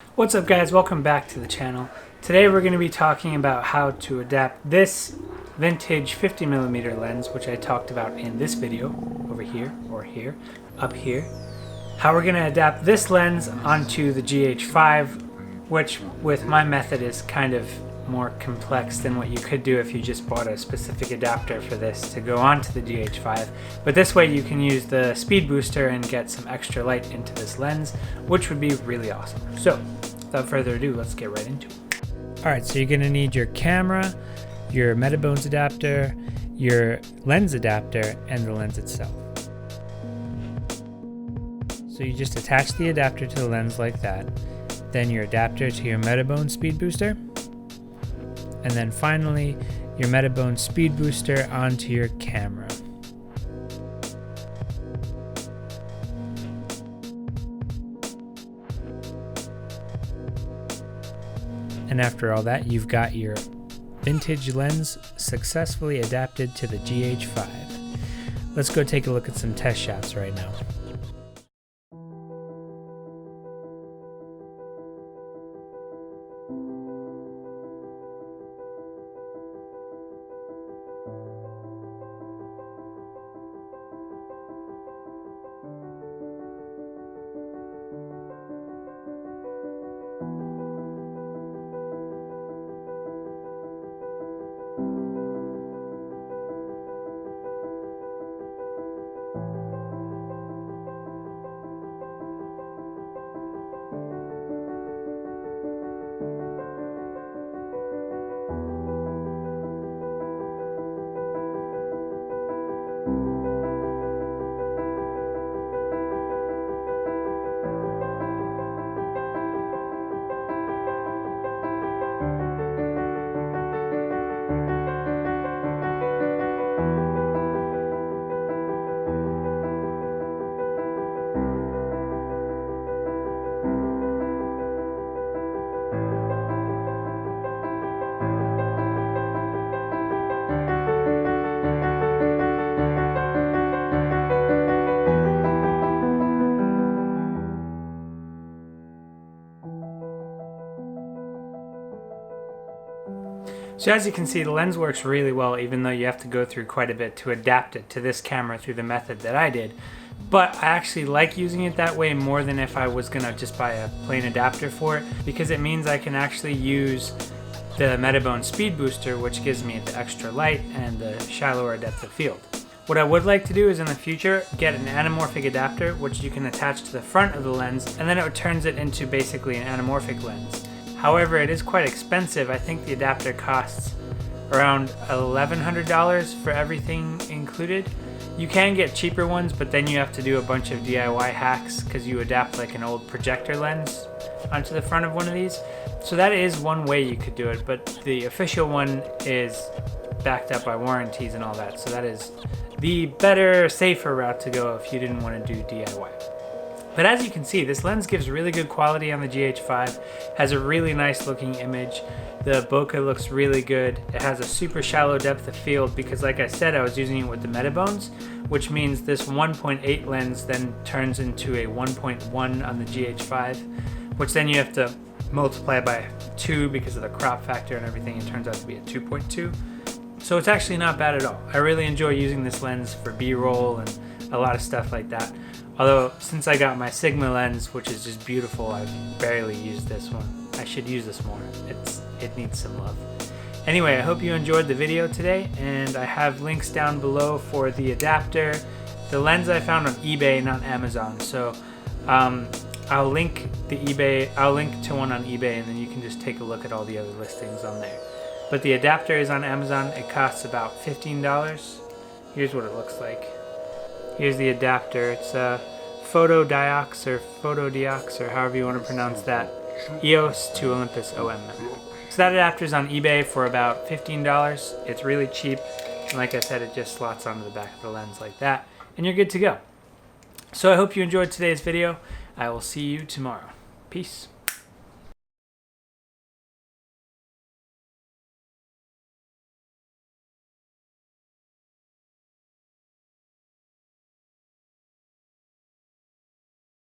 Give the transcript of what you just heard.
What's up guys, welcome back to the channel. Today we're going to be talking about how to adapt this vintage 50mm lens, which I talked about in this video, over here, or here, up here. How we're going to adapt this lens onto the GH5, which with my method is kind of more complex than what you could do if you just bought a specific adapter for this to go onto the GH5. But this way you can use the speed booster and get some extra light into this lens, which would be really awesome. So without further ado, let's get right into it. Alright, so you're going to need your camera, your Metabones adapter, your lens adapter, and the lens itself. So you just attach the adapter to the lens like that, then your adapter to your Metabones Speedbooster, and then finally your Metabones Speedbooster onto your camera. And after all that, you've got your vintage lens successfully adapted to the GH5. Let's go take a look at some test shots right now. So as you can see, the lens works really well, even though you have to go through quite a bit to adapt it to this camera through the method that I did. But I actually like using it that way more than if I was gonna just buy a plain adapter for it, because it means I can actually use the Metabones Speed Booster, which gives me the extra light and the shallower depth of field. What I would like to do is in the future get an anamorphic adapter, which you can attach to the front of the lens, and then it turns it into basically an anamorphic lens. However, it is quite expensive. I think the adapter costs around $1,100 for everything included. You can get cheaper ones, but then you have to do a bunch of DIY hacks because you adapt like an old projector lens onto the front of one of these. So that is one way you could do it, but the official one is backed up by warranties and all that. So that is the better, safer route to go if you didn't want to do DIY. But as you can see, this lens gives really good quality on the GH5, has a really nice looking image. The bokeh looks really good. It has a super shallow depth of field because, like I said, I was using it with the Metabones, which means this 1.8 lens then turns into a 1.1 on the GH5, which then you have to multiply by 2 because of the crop factor and everything. It turns out to be a 2.2. So it's actually not bad at all. I really enjoy using this lens for B-roll and a lot of stuff like that. Although, since I got my Sigma lens, which is just beautiful, I've barely used this one. I should use this more. It needs some love. Anyway, I hope you enjoyed the video today, and I have links down below for the adapter. The lens I found on eBay, not Amazon, so I'll link to one on eBay, and then you can just take a look at all the other listings on there. But the adapter is on Amazon. It costs about $15. Here's what it looks like. Here's the adapter. It's a Photodiox or however you want to pronounce that. EOS to Olympus OM. So that adapter is on eBay for about $15. It's really cheap. And like I said, it just slots onto the back of the lens like that. And you're good to go. So I hope you enjoyed today's video. I will see you tomorrow. Peace.